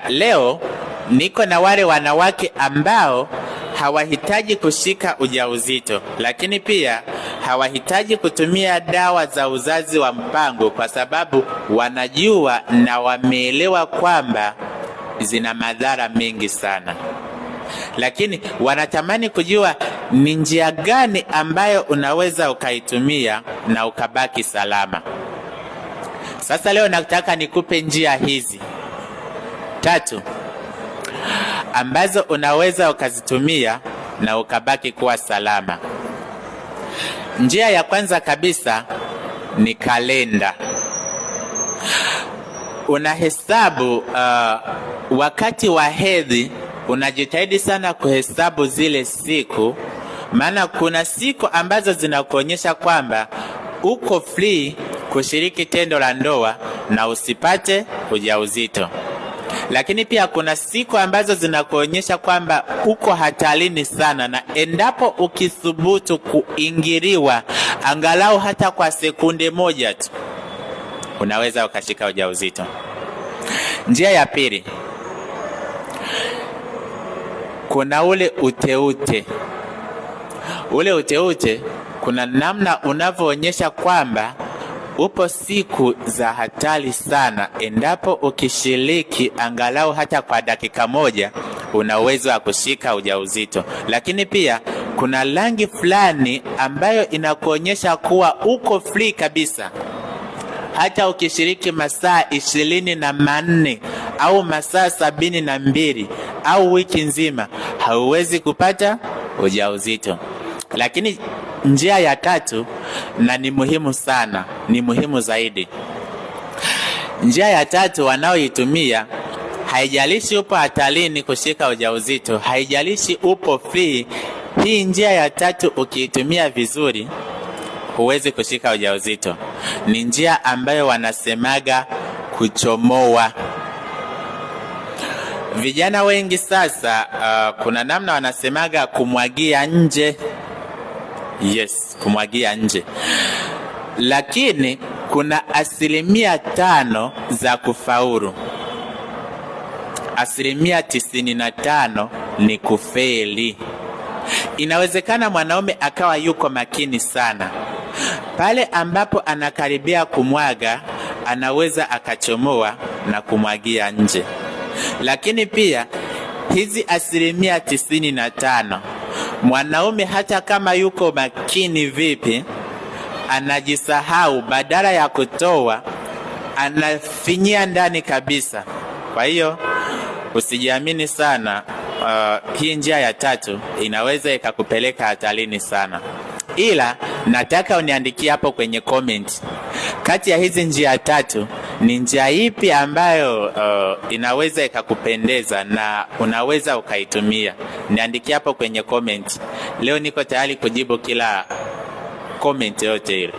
Leo niko na wale wanawake ambao hawahitaji kushika ujauzito, lakini pia hawahitaji kutumia dawa za uzazi wa mpango kwa sababu wanajua na wameelewa kwamba zina madhara mengi sana, lakini wanatamani kujua ni njia gani ambayo unaweza ukaitumia na ukabaki salama. Sasa leo nataka nikupe njia hizi 3 ambazo unaweza ukazitumia na ukabaki kuwa salama. Njia ya kwanza kabisa ni kalenda. Unahesabu wakati wa hedhi, unajitahidi sana kuhesabu zile siku, maana kuna siku ambazo zinakuonyesha kwamba uko free kushiriki tendo la ndoa na usipate ujauzito. Lakini pia kuna siku ambazo zinakuonyesha kwamba uko hatarini sana, na endapo ukithubutu kuingiliwa angalau hata kwa sekunde moja tu, unaweza ukashika ujauzito. Njia ya pili, kuna ule uteute. Ule uteute kuna namna unavyoonyesha kwamba upo siku za hatari sana. Endapo ukishiriki angalau hata kwa dakika moja, una uwezo wa kushika ujauzito. Lakini pia kuna rangi fulani ambayo inakuonyesha kuwa uko free kabisa. Hata ukishiriki masaa 24 au masaa 72 au wiki nzima, hauwezi kupata ujauzito. Lakini njia ya 3, na ni muhimu sana, ni muhimu zaidi. Njia ya 3 wanaoitumia, haijalishi upo hatarini kushika ujauzito, haijalishi upo free, hii njia ya 3 ukiitumia vizuri, huwezi kushika ujauzito. Ni njia ambayo wanasemaga kuchomoa. Vijana wengi sasa kuna namna wanasemaga kumwagia nje. Yes, kumwagia nje. Lakini kuna 5% za kufaulu. 95% ni kufeli. Inawezekana mwanaume akawa yuko makini sana. Pale ambapo anakaribia kumwaga, anaweza akachomoa na kumwagia nje. Lakini pia hizi 95%, mwanaume hata kama yuko makini vipi, anajisahau, badala ya kutoa anafinyia ndani kabisa. Kwa hiyo usijiamini sana. Hii njia ya 3 inaweza ikakupeleka hatarini sana. Ila nataka uniandikie hapo kwenye comment, kati ya hizi njia 3 ni njia ipi ambayo inaweza ikakupendeza na unaweza ukaitumia. Niandikie hapo kwenye comment. Leo niko tayari kujibu kila comment yote ile.